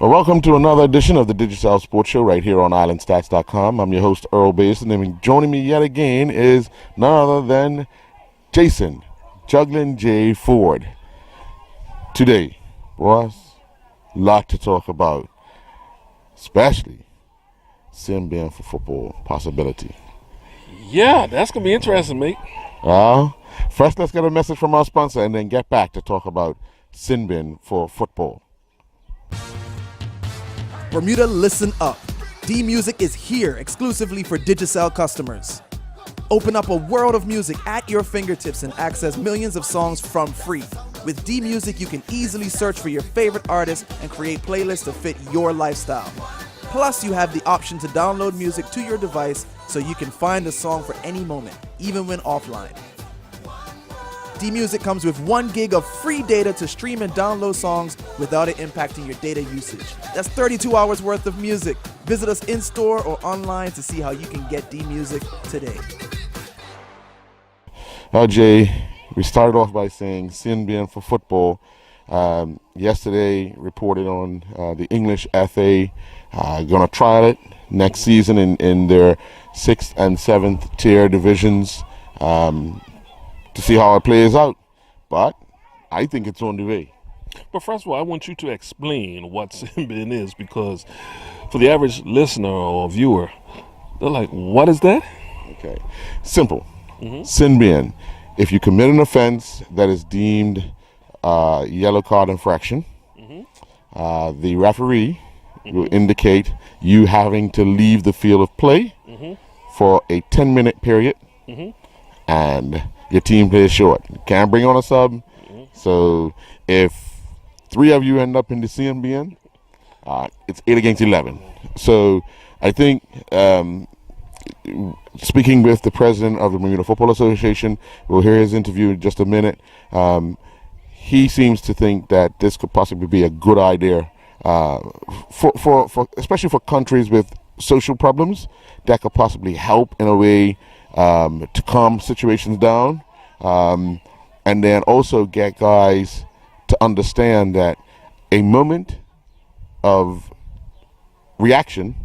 Well, welcome to another edition of the Digicel Sports Show right here on Islandstats.com. I'm your host, Earl Basin, and joining me yet again is none other than Jason, Juggling J. Ford. Today, boys, a lot to talk about, especially Sim being for football possibility. Yeah, that's going to be interesting, mate. First, let's get a message from our sponsor and then get back to talk about Sinbin for football. Bermuda, listen up. D-Music is here exclusively for Digicel customers. Open up a world of music at your fingertips and access millions of songs from free. With D-Music, you can easily search for your favorite artists and create playlists to fit your lifestyle. Plus, you have the option to download music to your device so you can find a song for any moment, even when offline. D-Music comes with 1 gig of free data to stream and download songs without it impacting your data usage. That's 32 hours worth of music. Visit us in-store or online to see how you can get D-Music today. Now, Jay, we started off by saying Sinbin for football. Yesterday reported on the English FA going to trial it next season in their 6th and 7th tier divisions. To see how it plays out, but I think it's on the way. But first of all, I want you to explain what Sinbin is, because for the average listener or viewer, they're like, what is that? Okay, simple. Sinbin, if you commit an offense that is deemed yellow card infraction, the referee will indicate you having to leave the field of play for a 10-minute period, and your team plays short. You can't bring on a sub. So if 3 of you end up in the CMBN, it's 8 against 11. So I think speaking with the president of the Bermuda Football Association, we'll hear his interview in just a minute. He seems to think that this could possibly be a good idea for especially for countries with social problems that could possibly help in a way to calm situations down, and then also get guys to understand that a moment of reaction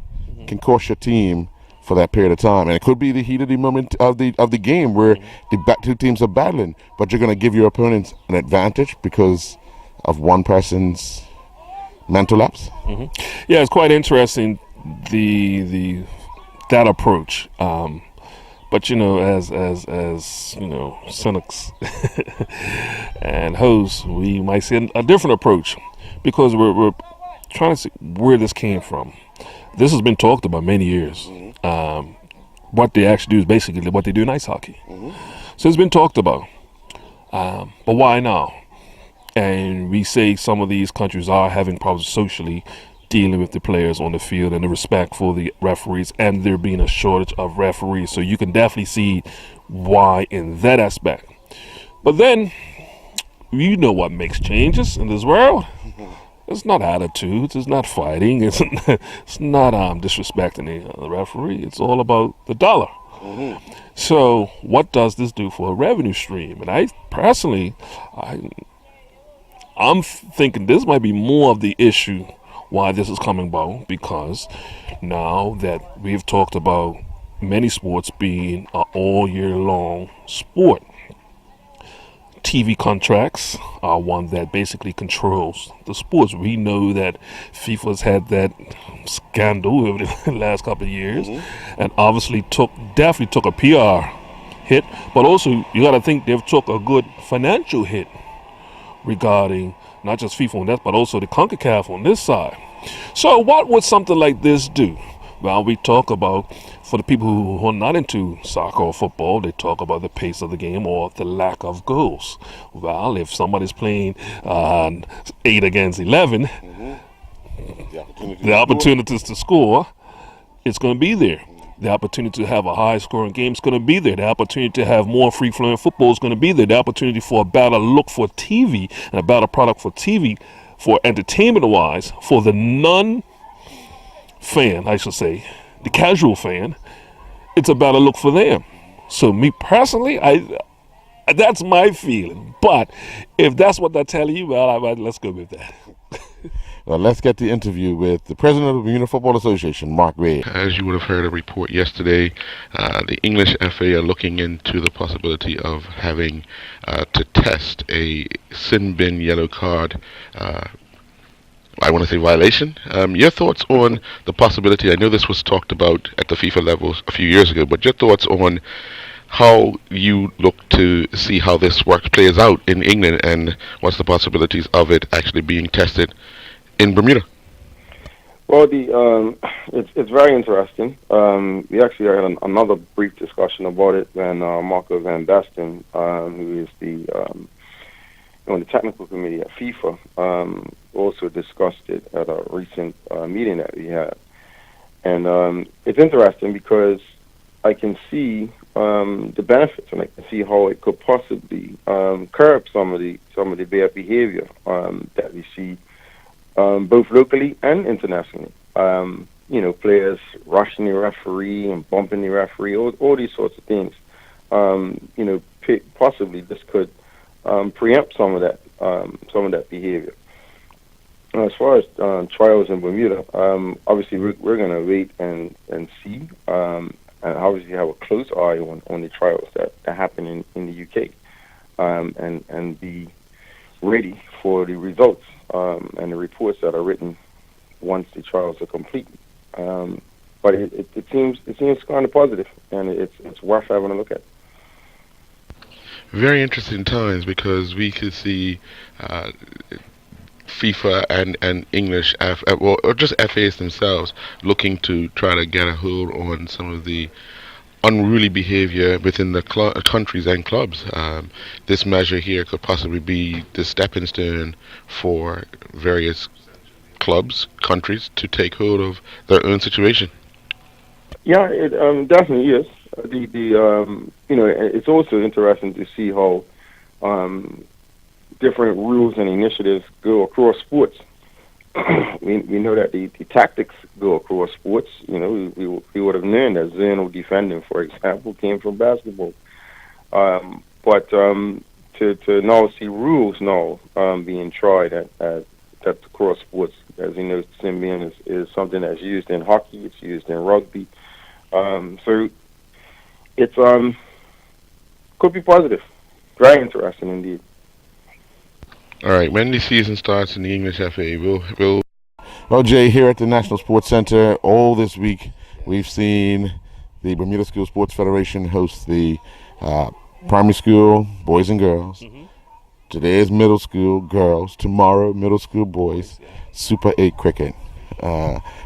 can cost your team for that period of time, and it could be the heat of the moment of the game where the two teams are battling, but you're going to give your opponents an advantage because of one person's mental lapse. Yeah, it's quite interesting, that approach. But, as cynics and hosts, we might see a different approach, because we're trying to see where this came from. This has been talked about many years. What they actually do is basically what they do in ice hockey. So it's been talked about. But why now? And we say some of these countries are having problems socially dealing with the players on the field and the respect for the referees, and there being a shortage of referees. So you can definitely see why in that aspect. But then, you know what makes changes in this world? It's not attitudes, it's not fighting, it's not disrespecting the referee. It's all about the dollar. So what does this do for a revenue stream? And I personally, I'm thinking this might be more of the issue why this is coming about, because now that we've talked about many sports being an all year long sport, TV contracts are one that basically controls the sports. We know that FIFA's had that scandal over the last couple of years, and obviously definitely took a PR hit, but also you got to think they've took a good financial hit regarding not just FIFA on that, but also the CONCACAF on this side. So what would something like this do? Well, we talk about, for the people who are not into soccer or football, they talk about the pace of the game or the lack of goals. Well, if somebody's playing 8 against 11, the opportunities to score, it's going to be there. The opportunity to have a high-scoring game is going to be there. The opportunity to have more free-flowing football is going to be there. The opportunity for a better look for TV and a better product for TV, for entertainment-wise, for the non-fan, I should say, the casual fan, it's a better look for them. So me personally, that's my feeling. But if that's what they're telling you, well, let's go with that. Well, let's get the interview with the president of the Bermuda Football Association, Mark Ray. As you would have heard a report yesterday, the English FA are looking into the possibility of having to test a sin bin yellow card. I want to say violation. Your thoughts on the possibility? I know this was talked about at the FIFA level a few years ago, but your thoughts on how you look to see how this plays out in England, and what's the possibilities of it actually being tested in Bermuda? Well, it's very interesting. We actually had another brief discussion about it when Marco van Basten, who is on the technical committee at FIFA, also discussed it at a recent meeting that we had. And it's interesting because I can see the benefits, and I can see how it could possibly curb some of the bad behavior that we see both locally and internationally. Players rushing the referee and bumping the referee, all these sorts of things. Possibly this could preempt some of that behavior. As far as trials in Bermuda, obviously we're going to wait and see, and obviously have a close eye on the trials that happen in the UK, and be ready for the results and the reports that are written once the trials are complete. But it seems kind of positive, and it's worth having a look at. Very interesting times, because we could see FIFA and English, or just FAs themselves, looking to try to get a hold on some of the unruly behavior within the countries and clubs. This measure here could possibly be the stepping stone for various clubs, countries, to take hold of their own situation. Yeah, it definitely is. It's also interesting to see how different rules and initiatives go across sports. We know that the tactics go across sports. We would have known that zone defending, for example, came from basketball. But to now see rules now being tried at across sports, as you know, Symbian is something that's used in hockey. It's used in rugby. So it's could be positive. Very interesting indeed. All right, when the season starts in the English FA, we'll. Well, Jay, here at the National Sports Center, all this week we've seen the Bermuda School Sports Federation host the primary school boys and girls. Mm-hmm. Today is middle school girls. Tomorrow, middle school boys. Super 8 cricket.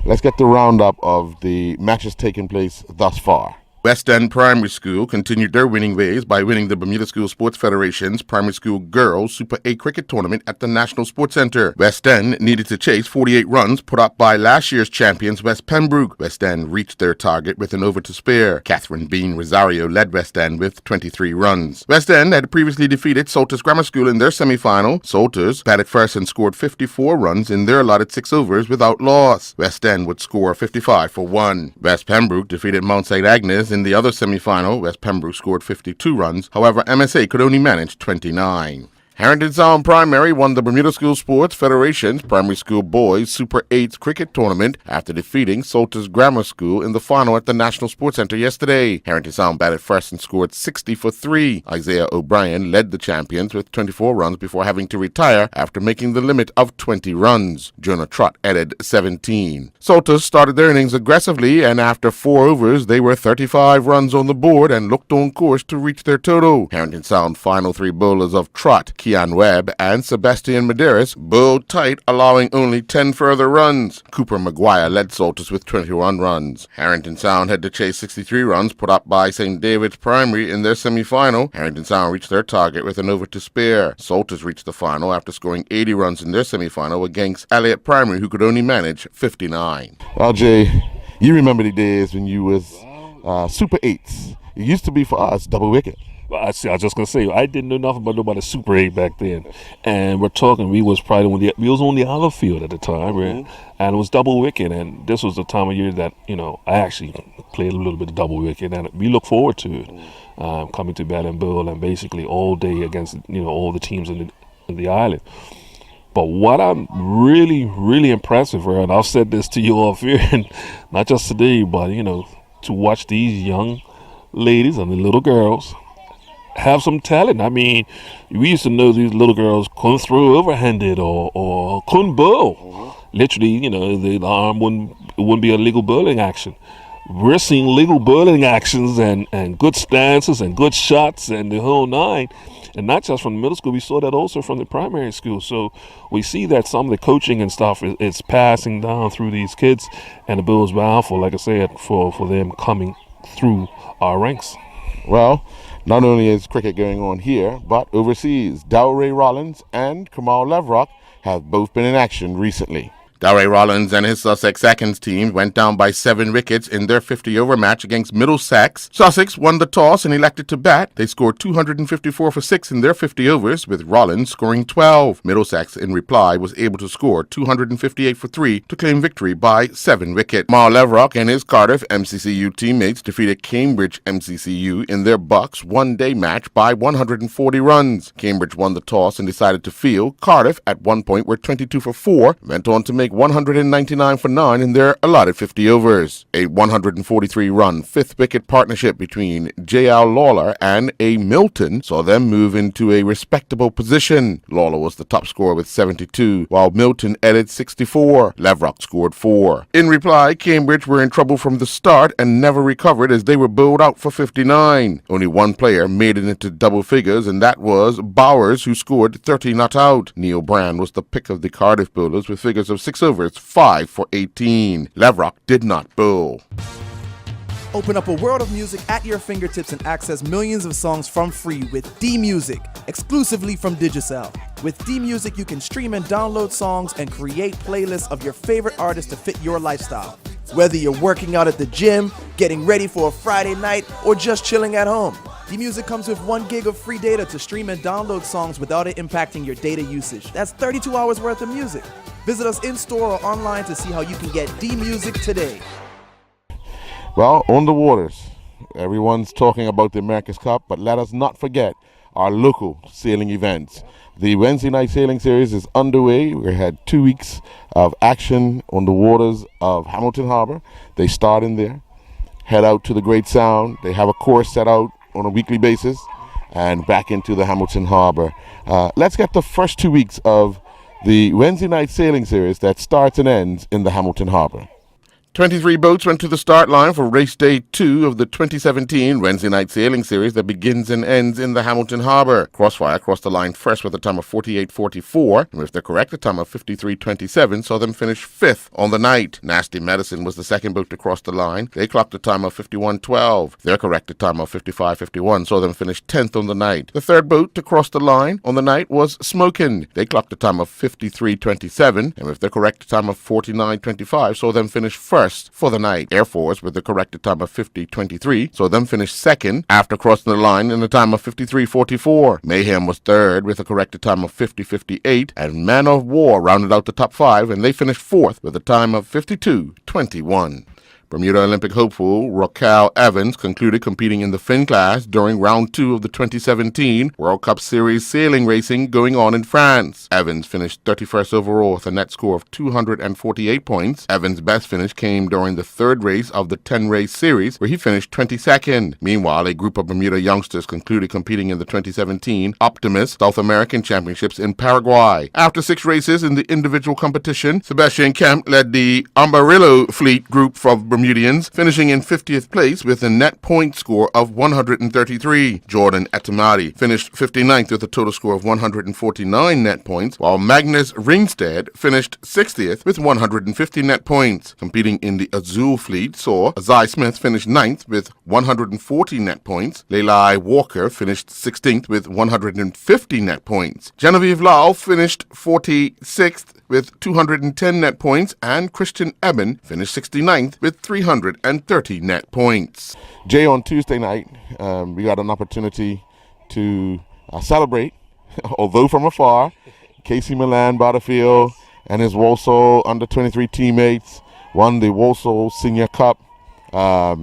Let's get the roundup of the matches taking place thus far. West End Primary School continued their winning ways by winning the Bermuda School Sports Federation's Primary School Girls Super 8 Cricket Tournament at the National Sports Center. West End needed to chase 48 runs put up by last year's champions West Pembroke. West End reached their target with an over to spare. Catherine Bean Rosario led West End with 23 runs. West End had previously defeated Salters Grammar School in their semi-final. Salters batted first and scored 54 runs in their allotted 6 overs without loss. West End would score 55 for 1. West Pembroke defeated Mount St. Agnes in the other semi-final. West Pembroke scored 52 runs. However, MSA could only manage 29. Harrington Sound Primary won the Bermuda School Sports Federation's Primary School Boys Super 8 Cricket Tournament after defeating Salters Grammar School in the final at the National Sports Center yesterday. Harrington Sound batted first and scored 60 for 3. Isaiah O'Brien led the champions with 24 runs before having to retire after making the limit of 20 runs. Jonah Trott added 17. Salters started their innings aggressively, and after 4 overs, they were 35 runs on the board and looked on course to reach their total. Harrington Sound final 3 bowlers of Trott, Kean Webb, and Sebastian Medeiros bowled tight, allowing only 10 further runs. Cooper Maguire led Salters with 21 runs. Harrington Sound had to chase 63 runs put up by St. David's Primary in their semi-final. Harrington Sound reached their target with an over to spare. Salters reached the final after scoring 80 runs in their semi-final against Elliott Primary, who could only manage 59. Well, Jay, you remember the days when you was Super 8s. It used to be for us double wicket. I was just gonna say, I didn't know nothing about the Super 8 back then, and we're talking. We was probably we was on the other field at the time, right? And it was double wicket, and this was the time of year that I actually played a little bit of double wicket, and we look forward to it, coming to bat and bowl, and basically all day against all the teams in the island. But what I'm really, really impressed with her, and I've said this to you all here, and not just today, but to watch these young ladies and the little girls have some talent. I mean, we used to know these little girls couldn't throw overhanded or couldn't bowl. Literally, the arm wouldn't be a legal bowling action. We're seeing legal bowling actions and good stances and good shots and the whole nine. And not just from the middle school, we saw that also from the primary school. So we see that some of the coaching and stuff is passing down through these kids, and the bodes well for, like I said, for them coming through our ranks. Well, not only is cricket going on here, but overseas, Dowray Rollins and Kamal Levrock have both been in action recently. Dowray Rollins and his Sussex Seconds team went down by 7 wickets in their 50-over match against Middlesex. Sussex won the toss and elected to bat. They scored 254 for 6 in their 50 overs, with Rollins scoring 12. Middlesex, in reply, was able to score 258 for 3 to claim victory by 7 wickets. Kamal Levrock and his Cardiff MCCU teammates defeated Cambridge MCCU in their Bucks one-day match by 140 runs. Cambridge won the toss and decided to field. Cardiff, at one point, were 22 for 4, went on to make 199 for 9 in their allotted 50 overs. A 143-run fifth-wicket partnership between J.L. Lawler and A. Milton saw them move into a respectable position. Lawler was the top scorer with 72, while Milton added 64. Levrock scored 4. In reply, Cambridge were in trouble from the start and never recovered as they were bowled out for 59. Only one player made it into double figures, and that was Bowers, who scored 30 not out. Neil Brand was the pick of the Cardiff bowlers with figures of 6 overs, 5 for 18. Levrock did not bowl. Open up a world of music at your fingertips and access millions of songs from free with D-Music, exclusively from Digicel. With D-Music, you can stream and download songs and create playlists of your favorite artists to fit your lifestyle. Whether you're working out at the gym, getting ready for a Friday night, or just chilling at home, D-Music comes with 1 gig of free data to stream and download songs without it impacting your data usage. That's 32 hours worth of music. Visit us in-store or online to see how you can get D-Music today. Well, on the waters, everyone's talking about the America's Cup, but let us not forget our local sailing events. The Wednesday night sailing series is underway. We had 2 weeks of action on the waters of Hamilton Harbor. They start in there, head out to the Great Sound. They have a course set out on a weekly basis and back into the Hamilton Harbor. Let's get the first 2 weeks of the Wednesday night sailing series that starts and ends in the Hamilton Harbor. 23 boats went to the start line for race day 2 of the 2017 Wednesday night sailing series that begins and ends in the Hamilton Harbor. Crossfire crossed the line first with a time of 48.44, and with the correct, a time of 53.27 saw them finish 5th on the night. Nasty Medicine was the second boat to cross the line. They clocked a time of 51.12. Their corrected time of 55.51 saw them finish 10th on the night. The third boat to cross the line on the night was Smokin'. They clocked a time of 53.27, and with their correct time of 49.25 saw them finish first for the night. Air Force, with the corrected time of 50.23, saw them finish second after crossing the line in a time of 53.44. Mayhem was third with a corrected time of 50.58, and Man of War rounded out the top 5, and they finished fourth with a time of 52.21. Bermuda Olympic hopeful Raquel Evans concluded competing in the Finn class during round 2 of the 2017 World Cup Series sailing racing going on in France. Evans finished 31st overall with a net score of 248 points. Evans' best finish came during the third race of the 10-race series, where he finished 22nd. Meanwhile, a group of Bermuda youngsters concluded competing in the 2017 Optimus South American Championships in Paraguay. After 6 races in the individual competition, Sebastian Kemp led the Ambarillo fleet group from Bermudians, finishing in 50th place with a net point score of 133. Jordan Etamadi finished 59th with a total score of 149 net points, while Magnus Ringstead finished 60th with 150 net points. Competing in the Azul fleet saw Azai Smith finish 9th with 140 net points. Leilai Walker finished 16th with 150 net points. Genevieve Lau finished 46th with 210 net points, and Christian Eben finished 69th with 330 net points. Jay, on Tuesday night, we got an opportunity to celebrate, although from afar, Casey Milan Butterfield and his Walsall under-23 teammates won the Walsall Senior Cup. A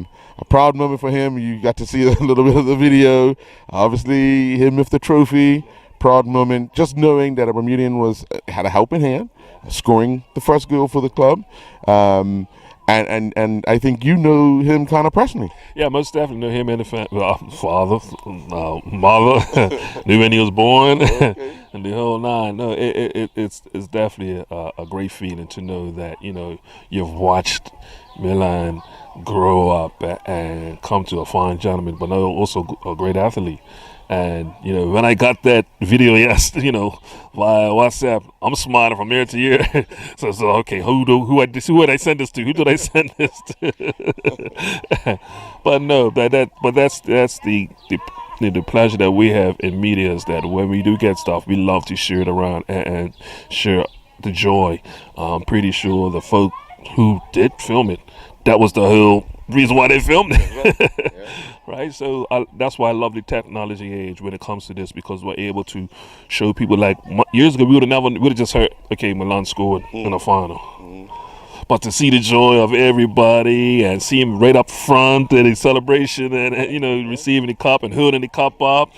proud moment for him. You got to see a little bit of the video. Obviously, him with the trophy. proud moment, just knowing that a Bermudian had a helping hand, scoring the first goal for the club. And I think you know him kind of personally. Yeah, most definitely know him and the father, mother, knew when he was born, and the whole nine. No, it's definitely a great feeling to know that you've watched Milan grow up and come to a fine gentleman, but also a great athlete. And when I got that video via WhatsApp, I'm smiling from ear to ear. so okay, who did I send this to? Who did I send this to? But no, that's the pleasure that we have in media is that when we do get stuff, we love to share it around and share the joy. I'm pretty sure the folk who did film it, that was the whole reason why they filmed it. Yeah. Right, so that's why I love the technology age when it comes to this, because we're able to show people. Like years ago, we would have just heard, okay, Milan scored in the final, but to see the joy of everybody and see him right up front at a celebration and receiving the cup and holding the cup up,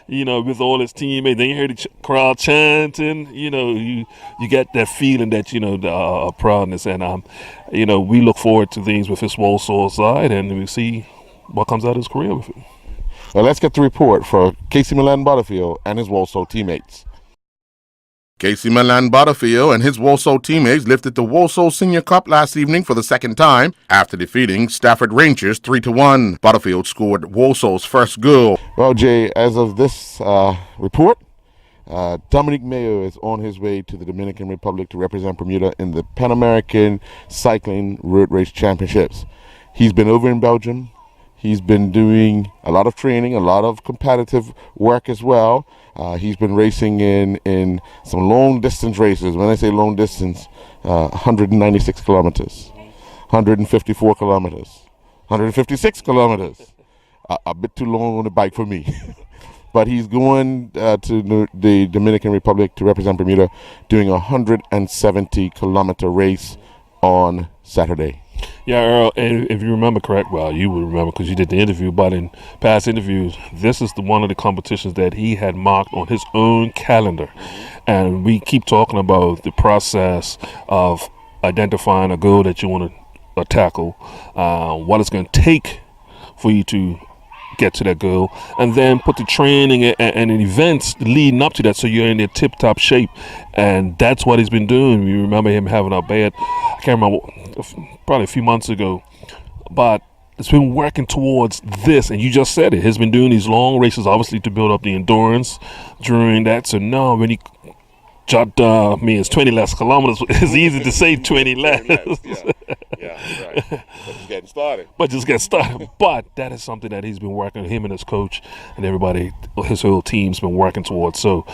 with all his teammates, then you hear the crowd chanting, you get that feeling that the proudness, and we look forward to things with his Walsall side, and we see what comes out of his career with it. Well, let's get the report for Casey Milan Butterfield and his Walsall teammates. Casey Milan Butterfield and his Walsall teammates lifted the Walsall Senior Cup last evening for the second time after defeating Stafford Rangers 3-1. Butterfield scored Walsall's first goal. Well, Jay, as of this report, Dominic Mayo is on his way to the Dominican Republic to represent Bermuda in the Pan American Cycling Road Race Championships. He's been over in Belgium. He's been doing a lot of training, a lot of competitive work as well. He's been racing in some long distance races. When I say long distance, 196 kilometers, 154 kilometers, 156 kilometers. A bit too long on the bike for me. But he's going to the Dominican Republic to represent Bermuda, doing a 170 kilometer race on Saturday. Yeah, Earl, and if you remember correct, well, you will remember because you did the interview, but in past interviews, this is one of the competitions that he had marked on his own calendar. And we keep talking about the process of identifying a goal that you want to tackle, what it's going to take for you to get to that goal, and then put the training and events leading up to that so you're in a tip-top shape. And that's what he's been doing. You remember him having a bad, I can't remember, probably a few months ago, but it's been working towards this, and you just said it. He's been doing these long races, obviously, to build up the endurance during that. So now when he it's 20 less kilometers. It's easy to say 20 less. Yeah, right. But just getting started. But that is something that he's been working, him and his coach and everybody, his whole team's been working towards. So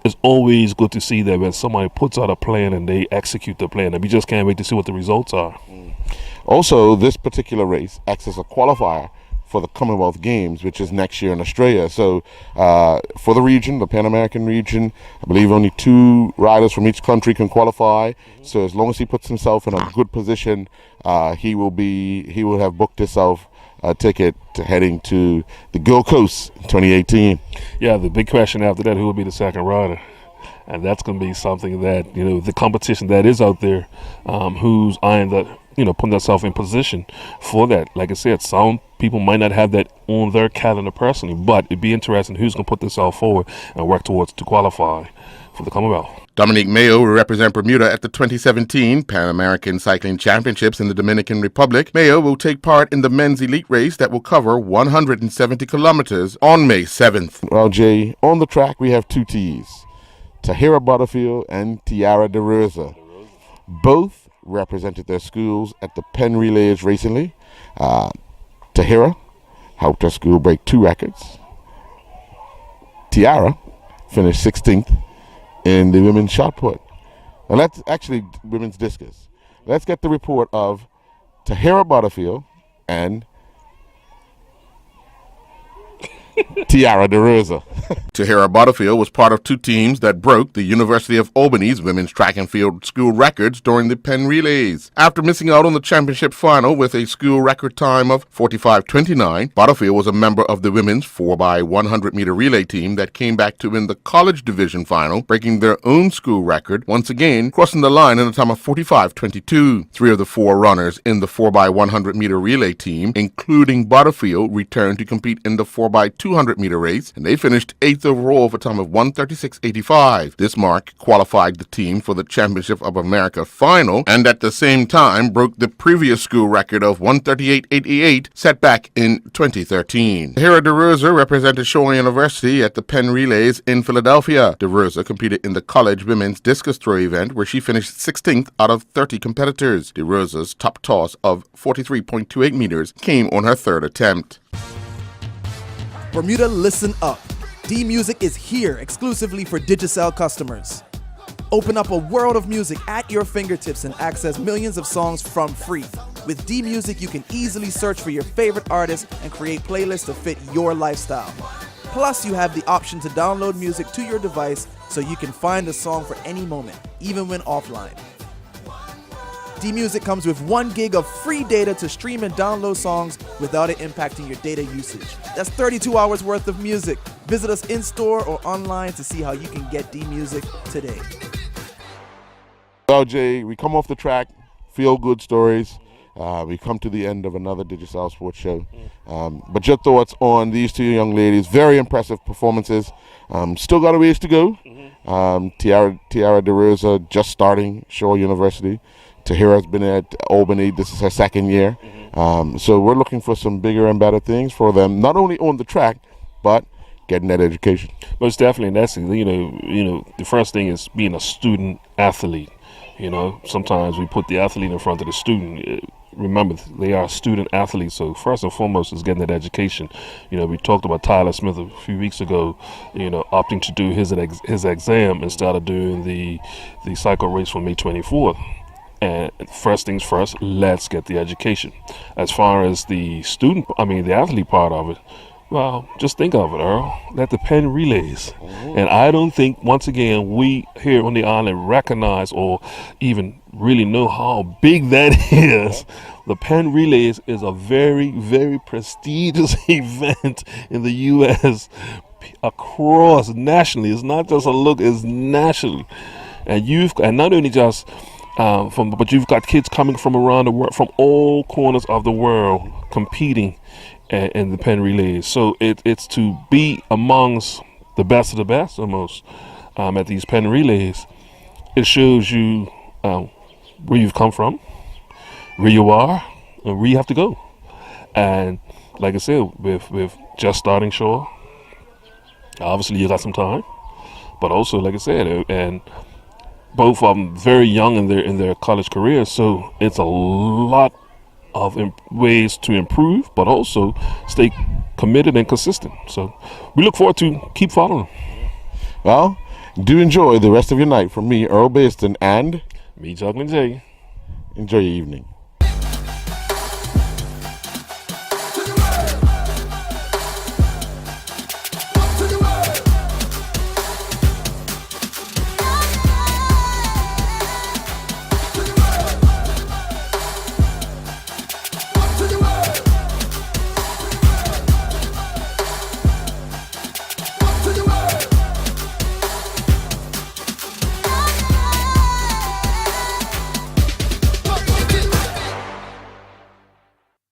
it's always good to see that when somebody puts out a plan and they execute the plan, and we just can't wait to see what the results are. Also, this particular race acts as a qualifier for the Commonwealth Games, which is next year in Australia. So for the region, the Pan American region, I believe only 2 riders from each country can qualify. So as long as he puts himself in a good position, he will have booked himself a ticket to heading to the Gold Coast in 2018. Yeah, the big question after that, who will be the second rider? And that's going to be something that, the competition that is out there, who's eyeing that, putting themselves in position for that. Like I said, some people might not have that on their calendar personally, but it'd be interesting who's going to put themselves forward and work towards to qualify for the Commonwealth. Dominic Mayo will represent Bermuda at the 2017 Pan American Cycling Championships in the Dominican Republic. Mayo will take part in the men's elite race that will cover 170 kilometers on May 7th. Well, Jay, on the track we have 2 T's, Tahira Butterfield and Tiara De Rosa. Both represented their schools at the Penn Relays recently. Tahira helped her school break 2 records. Tiara finished 16th in the women's shot put. And that's actually women's discus. Let's get the report of Tahira Butterfield and Tiara DeRosa. Tahira Butterfield was part of two teams that broke the University of Albany's women's track and field school records during the Penn Relays. After missing out on the championship final with a school record time of 45:29, Butterfield was a member of the women's 4x100 meter relay team that came back to win the college division final, breaking their own school record, once again crossing the line in a time of 45:22. Three of the four runners in the 4x100 meter relay team, including Butterfield, returned to compete in the 4x200 meter race, and they finished 8th overall for a time of 1:36.85. This mark qualified the team for the Championship of America final, and at the same time broke the previous school record of 1:38.88 set back in 2013. Tahira DeRosa represented Shaw University at the Penn Relays in Philadelphia. DeRosa competed in the college women's discus throw event, where she finished 16th out of 30 competitors. DeRosa's top toss of 43.28 meters came on her third attempt. Bermuda, listen up. D-Music is here exclusively for Digicel customers. Open up a world of music at your fingertips and access millions of songs from free. With D-Music, you can easily search for your favorite artists and create playlists to fit your lifestyle. Plus, you have the option to download music to your device so you can find a song for any moment, even when offline. D-Music comes with 1 gig of free data to stream and download songs without it impacting your data usage. That's 32 hours worth of music. Visit us in-store or online to see how you can get D-Music today. Well, Jay, we come off the track, feel-good stories. We come to the end of another Digicel Sports Show. But your thoughts on these two young ladies? Very impressive performances. Still got a ways to go. Tiara DeRosa just starting Shaw University. Tahira's been at Albany. This is her second year. So we're looking for some bigger and better things for them, not only on the track, but getting that education. Most definitely, and that's the first thing is being a student athlete. Sometimes we put the athlete in front of the student. Remember, they are student athletes, so first and foremost is getting that education. We talked about Tyler Smith a few weeks ago, opting to do his exam instead of doing the cycle race for May 24th. And first things first, let's get the education. As far as the athlete part of it, well, just think of it, Earl. That's the Penn Relays. And I don't think, once again, we here on the island recognize or even really know how big that is. The Penn Relays is a very, very prestigious event in the U.S. across nationally. It's not just a look, it's nationally. And not only just but you've got kids coming from around the world, from all corners of the world, competing in the Penn Relays. So it's to be amongst the best of the best, almost, at these Penn Relays. It shows you where you've come from, where you are, and where you have to go. And like I said, with just starting Shaw, obviously you got some time, but also, like I said, and both of them very young in their college careers, so it's a lot of ways to improve, but also stay committed and consistent. So we look forward to keep following. Well, do enjoy the rest of your night. From me, Earl Baston, and me, Juggling Jay. Enjoy your evening.